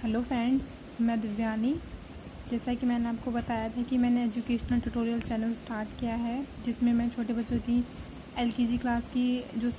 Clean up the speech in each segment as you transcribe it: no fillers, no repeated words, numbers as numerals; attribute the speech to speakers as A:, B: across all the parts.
A: Hello friends, मैं दिव्यानी। जैसा कि मैंने आपको बताया था कि मैंने एजुकेशनल ट्यूटोरियल चैनल स्टार्ट किया है, जिसमें मैं छोटे बच्चों की एलकेजी क्लास की जो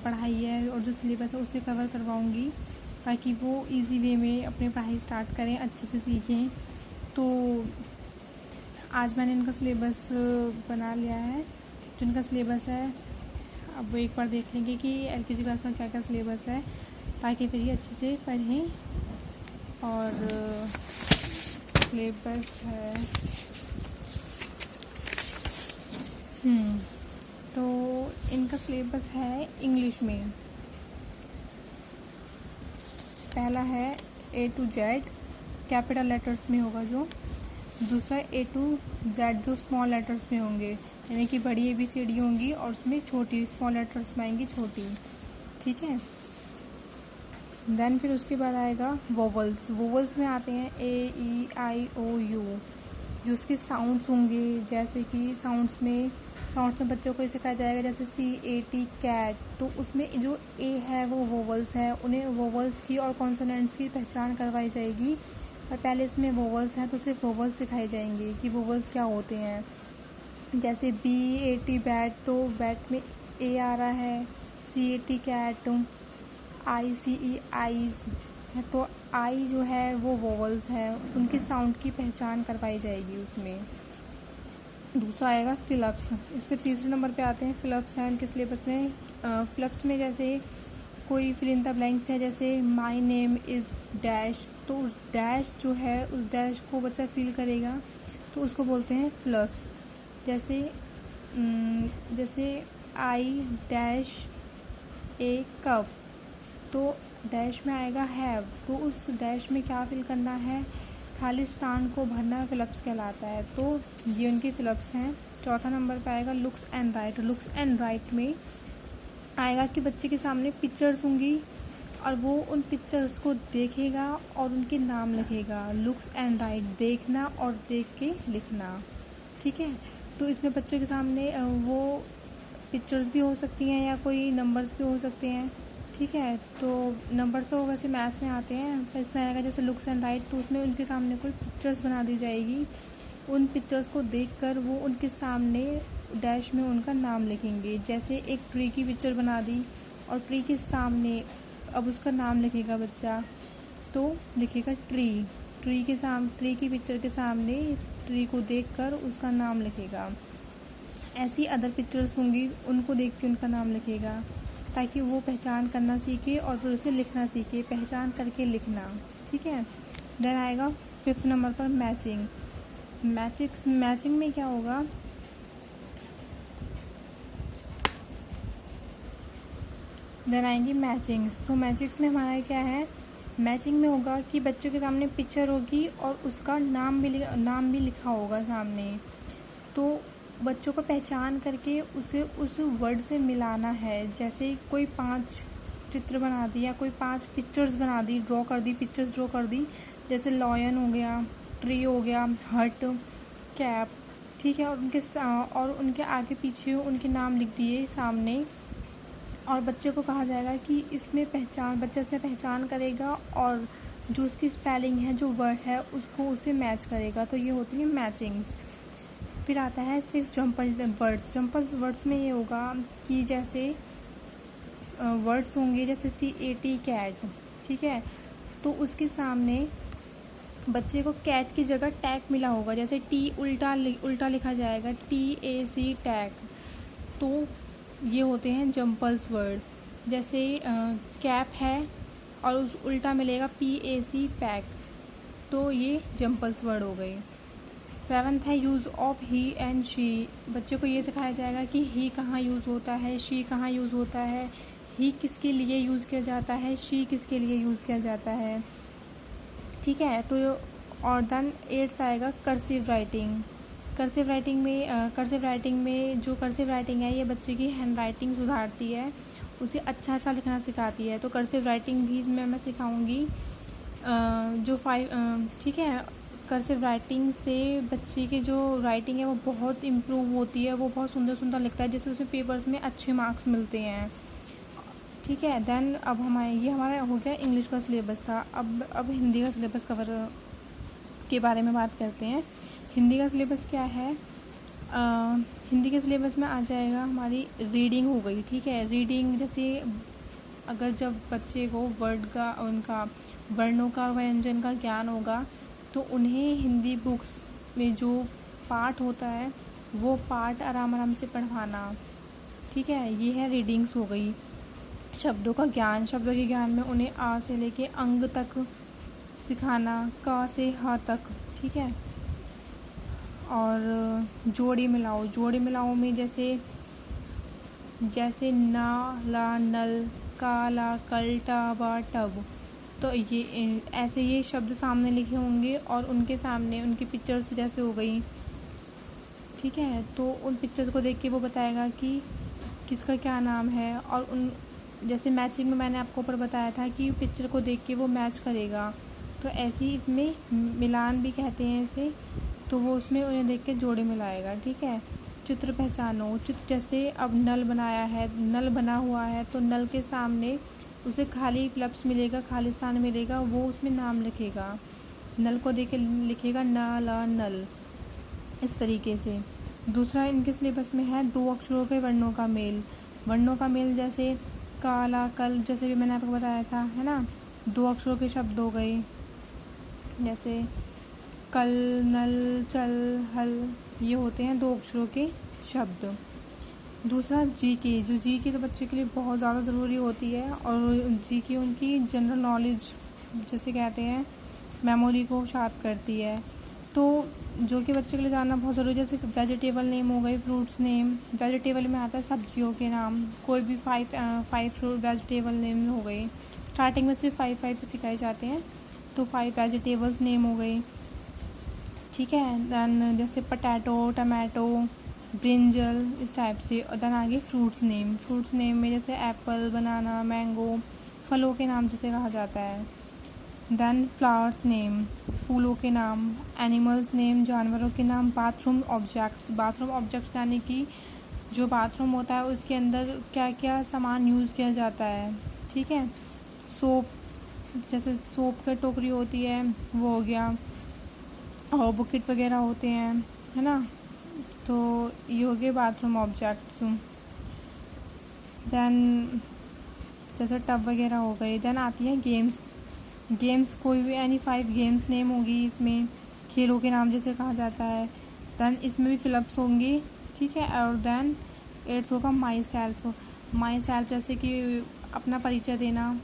A: पढ़ाई है और जो सिलेबस है उसे कवर करवाऊंगी, ताकि वो इजी वे में अपनी पढ़ाई स्टार्ट करें, अच्छे से सीखें। तो आज मैंने इनका सिलेबस बना लिया है। जो इनका सिलेबस है अब वो एक बार देख लेंगे कि एलकेजी क्लास में क्या क्या सिलेबस है, ताकि फिर ये अच्छे से पढ़ें। और सिलेबस है तो इनका सिलेबस है इंग्लिश में। पहला है A to Z, capital letters में होगा जो। दूसरा A to Z जो स्मॉल लेटर्स में होंगे, यानी कि बड़ी ABCD होंगी और उसमें छोटी स्मॉल लेटर्स में आएंगी छोटी, ठीक है। देन फिर उसके बाद आएगा वोवल्स। वोवल्स में आते हैं AEIOU, जो उसके साउंड्स होंगे। जैसे कि साउंड्स में बच्चों को सिखाया जाएगा, जैसे CAT कैट। तो उसमें जो A है वो वोवल्स है, उन्हें वोवल्स की और कॉन्सोनेंट्स की पहचान करवाई जाएगी। और पहले इसमें वोवल्स हैं तो सिर्फ वोवल्स सिखाए जाएंगे कि वोवल्स क्या होते हैं। जैसे BAT बैट, तो बैट में A आ रहा है। CAT कैट, ICE आइज़ है, तो आई जो है वो वोवल्स है, उनकी साउंड की पहचान करवाई जाएगी उसमें। दूसरा आएगा फिलअप्स। इस पे तीसरे नंबर पे आते हैं फिलअप्स हैं उनके सिलेबस में। फिलअप्स में जैसे कोई फिल इन द ब्लैंक्स है, जैसे माई नेम इज़ डैश, तो डैश जो है उस डैश को बच्चा फिल करेगा तो उसको बोलते हैं फिलअप्स। जैसे आई डैश ए कप, तो डैश में आएगा हैव, तो उस डैश में क्या फिल करना है, खाली स्थान को भरना फिलअप्स कहलाता है। तो ये उनके फिलअप्स हैं। चौथा नंबर पे आएगा looks and right. Looks and right में आएगा कि बच्चे के सामने पिक्चर्स होंगी और वो उन पिक्चर्स को देखेगा और उनके नाम लिखेगा। लुक्स एंड राइट, देखना और देख के लिखना, ठीक है। तो इसमें बच्चों के सामने वो पिक्चर्स भी हो सकती हैं या कोई नंबर्स भी हो सकते हैं, ठीक है। तो नंबर तो वैसे मैथ्स में आते हैं, पर इसमें आएगा जैसे लुक्स एंड राइट, तो उसमें उनके सामने कोई पिक्चर्स बना दी जाएगी। उन पिक्चर्स को देखकर वो उनके सामने डैश में उनका नाम लिखेंगे। जैसे एक ट्री की पिक्चर बना दी और ट्री के सामने अब उसका नाम लिखेगा बच्चा, तो लिखेगा ट्री। ट्री की पिक्चर के सामने ट्री को देखकर उसका नाम लिखेगा। ऐसी अदर पिक्चर्स होंगी, उनको देख के उनका नाम लिखेगा, ताकि वो पहचान करना सीखे और फिर उसे लिखना सीखे, पहचान करके लिखना, ठीक है। देन आएगा फिफ्थ नंबर पर मैचिंग। मैचिंग में क्या होगा, देन आएंगी मैचिंग्स। तो मैचिंग्स में हमारा क्या है, मैचिंग में होगा कि बच्चों के सामने पिक्चर होगी और उसका नाम भी लिखा होगा सामने। तो बच्चों को पहचान करके उसे उस वर्ड से मिलाना है। जैसे कोई 5 चित्र बना दी या कोई 5 पिक्चर्स बना दी, पिक्चर्स ड्रॉ कर दी। जैसे लॉयन हो गया, ट्री हो गया, हट, कैप, ठीक है। और उनके आगे पीछे उनके नाम लिख दिए सामने, और बच्चे को कहा जाएगा कि बच्चा इसमें पहचान करेगा और जो उसकी स्पेलिंग है, जो वर्ड है, उसको उसे मैच करेगा। तो ये होती है मैचिंग्स। फिर आता है 6 जम्पल वर्ड्स। जम्पल वर्ड्स में ये होगा कि जैसे वर्ड्स होंगे जैसे CAT कैट, ठीक है। तो उसके सामने बच्चे को कैट की जगह टैग मिला होगा, जैसे T उल्टा लिखा जाएगा, TAC टैग। तो ये होते हैं जम्पल्स वर्ड। जैसे कैप है और उस उल्टा मिलेगा PAC पैक, तो ये जम्पल्स वर्ड हो गए। 7th है use of he and she. बच्चे को ये सिखाया जाएगा कि ही कहाँ यूज़ होता है, शी कहाँ यूज़ होता है, ही किसके लिए यूज़ किया जाता है, शी किसके लिए यूज़ किया जाता है, ठीक है। तो और देन 8th आएगा कर्सिव राइटिंग। कर्सिव राइटिंग में जो कर्सिव राइटिंग है, ये बच्चे की हैंड राइटिंग सुधारती है, उसे अच्छा लिखना सिखाती है। तो कर्सिव राइटिंग भी मैं सिखाऊंगी। ठीक है। कर्सिव राइटिंग से बच्चे की जो राइटिंग है वो बहुत इम्प्रूव होती है, वो बहुत सुंदर लिखता है, जिससे उसे पेपर्स में अच्छे मार्क्स मिलते हैं, ठीक है। देन अब ये हमारा हो गया इंग्लिश का सिलेबस था। अब हिंदी का सिलेबस कवर के बारे में बात करते हैं। हिंदी का सिलेबस क्या है? हिंदी के सिलेबस में आ जाएगा हमारी रीडिंग हो गई, ठीक है। रीडिंग जैसे अगर जब बच्चे को उनका वर्णों का व्यंजन का ज्ञान होगा तो उन्हें हिंदी बुक्स में जो पाठ होता है वो पाठ आराम से पढ़वाना, ठीक है। ये है रीडिंग्स हो गई। शब्दों के ज्ञान में उन्हें आ से लेके अंग तक सिखाना, क से ह तक, ठीक है। और जोड़ी मिलाओ में जैसे ना, ला, नल, का, ला, कल, टा, बा, टब, तो ऐसे ये शब्द सामने लिखे होंगे और उनके सामने उनकी पिक्चर्स जैसे हो गई, ठीक है। तो उन पिक्चर्स को देख के वो बताएगा कि किसका क्या नाम है। और उन जैसे मैचिंग में मैंने आपको ऊपर बताया था कि पिक्चर को देख के वो मैच करेगा, तो ऐसे ही इसमें मिलान भी कहते हैं इसे। तो वो उसमें उन्हें देख के जोड़े मिलाएगा, ठीक है। चित्र पहचानो, जैसे अब नल बना हुआ है तो नल के सामने उसे खाली लफ्ज़ मिलेगा, खाली स्थान मिलेगा, वो उसमें नाम लिखेगा। नल को देख के लिखेगा न, ला, नल, इस तरीके से। दूसरा इनके सिलेबस में है 2 अक्षरों के वर्णों का मेल जैसे का, ला, कल, जैसे भी मैंने आपको बताया था, है ना। 2 अक्षरों के शब्द हो गए, जैसे कल, नल, चल, हल, ये होते हैं 2 अक्षरों के शब्द। दूसरा जीके तो बच्चे के लिए बहुत ज़्यादा ज़रूरी होती है, और जीके उनकी जनरल नॉलेज जैसे कहते हैं मेमोरी को शार्प करती है, तो जो कि बच्चे के लिए जानना बहुत ज़रूरी है। जैसे वेजिटेबल नेम हो गए, फ्रूट्स नेम, वेजिटेबल में आता है सब्जियों के नाम, कोई भी 5 फ्रूट वेजिटेबल नेम हो गए। स्टार्टिंग में सिर्फ 5 सिखाए जाते हैं, तो 5 वेजिटेबल्स नेम हो गए, ठीक है। देन जैसे पटैटो, टमाटो, ब्रिंजल, इस टाइप से। और देन आगे फ्रूट्स नेम में जैसे एप्पल, बनाना, मैंगो, फलों के नाम जिसे कहा जाता है। देन फ्लावर्स नेम, फूलों के नाम। एनिमल्स नेम, जानवरों के नाम। बाथरूम ऑब्जेक्ट्स यानी कि जो बाथरूम होता है उसके अंदर क्या क्या सामान यूज़ किया जाता है, ठीक है। सोप, जैसे सोप की टोकरी होती है वो हो गया, और बुकेट वगैरह होते हैं, है ना। तो ये हो गए बाथरूम ऑब्जेक्ट्स। देन जैसे टब वगैरह हो गए। देन आती है गेम्स, कोई भी एनी 5 गेम्स नेम होगी इसमें, खेलों के नाम जैसे कहा जाता है। देन इसमें भी फिलअप्स होंगी, ठीक है। और देन 8th होगा माई सेल्फ, जैसे कि अपना परिचय देना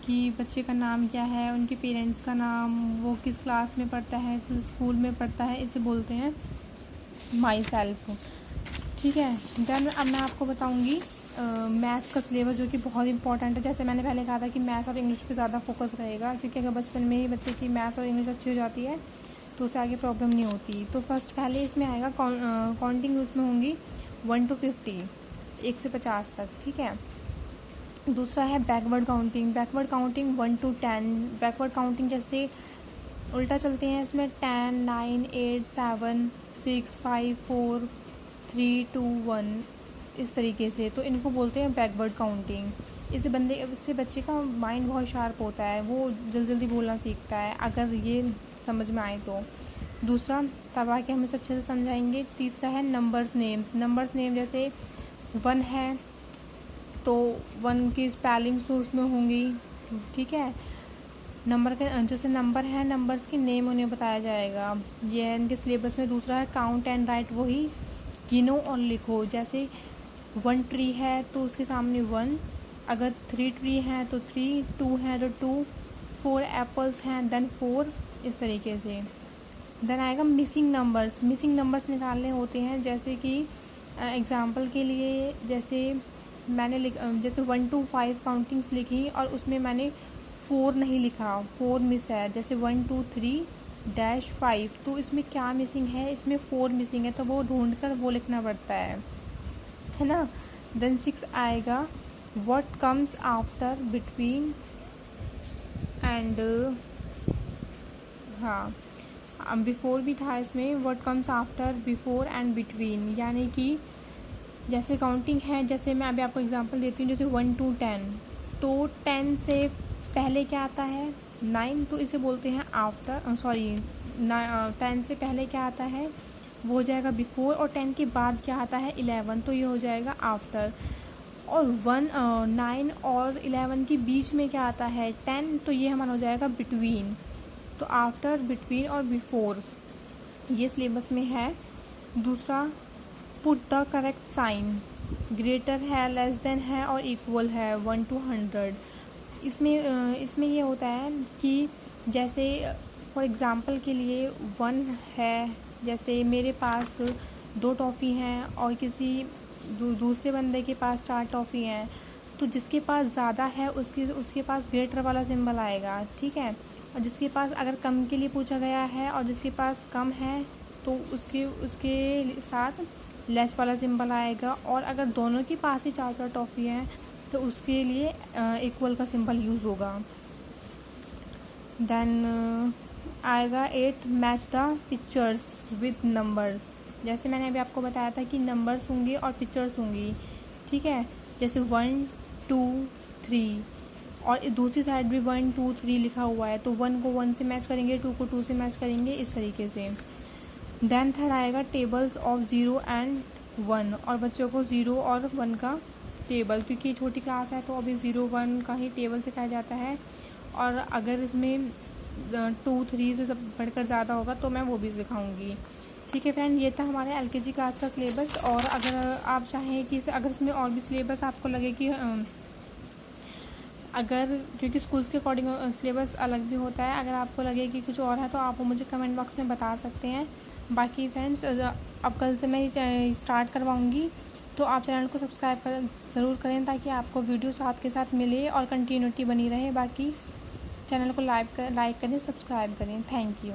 A: कि बच्चे का नाम क्या है, उनके पेरेंट्स का नाम, वो किस क्लास में पढ़ता है, किस स्कूल में पढ़ता है, इसे बोलते हैं माई सेल्फ, ठीक है। देन अब मैं आपको बताऊंगी मैथ्स का सिलेबस, जो कि बहुत इंपॉर्टेंट है। जैसे मैंने पहले कहा था कि मैथ्स और इंग्लिश पे ज़्यादा फोकस रहेगा, क्योंकि अगर बचपन में ही बच्चे की मैथ्स और इंग्लिश अच्छी हो जाती है तो उसे आगे प्रॉब्लम नहीं होती। तो पहले इसमें आएगा काउंटिंग, उसमें होंगी 1 to 50, 1 से 50 तक, ठीक है। दूसरा है backward counting 1 to 10। Backward counting जैसे उल्टा चलते हैं इसमें 10, 9, 8, 7, 6, 5, 4, 3, 2, 1, इस तरीके से। तो इनको बोलते हैं बैकवर्ड काउंटिंग। इससे बच्चे का माइंड बहुत शार्प होता है, वो जल्दी बोलना सीखता है, अगर ये समझ में आए तो। दूसरा तब आके हम इसे अच्छे से समझाएंगे। तीसरा है नंबर्स नेम, जैसे 1 है तो 1 की स्पेलिंग्स उसमें होंगी, ठीक है। नंबर के जैसे नंबर है, नंबर्स के नेम उन्हें बताया जाएगा, ये है इनके सिलेबस में। दूसरा है काउंट एंड राइट, वही गिनो और लिखो। जैसे 1 ट्री है तो उसके सामने 1, अगर 3 ट्री है तो 3, 2 है तो 2, 4 एप्पल्स हैं देन 4, इस तरीके से। देन आएगा मिसिंग नंबर्स निकालने होते हैं। जैसे कि एग्जाम्पल के लिए जैसे मैंने जैसे 1 to 5 काउंटिंग्स लिखी और उसमें मैंने 4 नहीं लिखा, 4 मिस है। जैसे 1, 2, 3 -5, तो इसमें क्या मिसिंग है, इसमें 4 मिसिंग है, तो वो ढूंढ कर वो लिखना पड़ता है ना। देन 6 आएगा what comes after, between and, हाँ बिफोर भी था इसमें, what comes after, before and between. यानी कि जैसे काउंटिंग है, जैसे मैं अभी आपको एग्जांपल देती हूँ, जैसे 1 to 10, तो 10 से पहले क्या आता है 9, तो इसे बोलते हैं आफ्टर, सॉरी 10 से पहले क्या आता है वो हो जाएगा बिफोर, और 10 के बाद क्या आता है 11, तो ये हो जाएगा आफ्टर। और 9 और 11 के बीच में क्या आता है 10, तो ये हमारा हो जाएगा बिटवीन। तो आफ्टर, बिटवीन और बिफोर ये सिलेबस में है। दूसरा, put the correct sign, greater है, लेस देन है और इक्वल है 1 to 100। इसमें ये होता है कि जैसे फॉर एग्ज़ाम्पल के लिए 1 है, जैसे मेरे पास 2 टॉफ़ी हैं और किसी दूसरे बंदे के पास 4 टॉफ़ी हैं, तो जिसके पास ज़्यादा है उसके पास ग्रेटर वाला सिंबल आएगा, ठीक है। और जिसके पास अगर कम के लिए पूछा गया है और जिसके पास कम है तो उसके साथ लेस वाला सिंबल आएगा। और अगर दोनों के पास ही 4 टॉफ़ी हैं तो उसके लिए इक्वल का सिंबल यूज़ होगा। देन आएगा 8, match the pictures with numbers. जैसे मैंने अभी आपको बताया था कि नंबर्स होंगे और पिक्चर्स होंगी, ठीक है। जैसे 1 2 3 और दूसरी साइड भी 1 2 3 लिखा हुआ है, तो 1 को 1 से मैच करेंगे, 2 को 2 से मैच करेंगे, इस तरीके से। देन थर्ड आएगा टेबल्स ऑफ 0 and 1, और बच्चों को 0 और 1 का टेबल, क्योंकि छोटी क्लास है तो अभी 0 1 का ही टेबल सिखाया जाता है। और अगर इसमें 2 3 से सब बढ़कर ज़्यादा होगा तो मैं वो भी सिखाऊंगी, ठीक है फ्रेंड। ये था हमारे LKG क्लास का सिलेबस। और अगर आप चाहें कि अगर इसमें और भी सिलेबस आपको लगे कि अगर, क्योंकि स्कूल्स के अकॉर्डिंग सिलेबस अलग भी होता है, अगर आपको लगे कि कुछ और है तो आप मुझे कमेंट बॉक्स में बता सकते हैं। बाकी फ्रेंड्स, अब कल से मैं स्टार्ट करवाऊँगी, तो आप चैनल को सब्सक्राइब ज़रूर करें ताकि आपको वीडियो साथ के साथ मिले और कंटिन्यूटी बनी रहे। बाकी चैनल को लाइक करें, सब्सक्राइब करें। Thank you.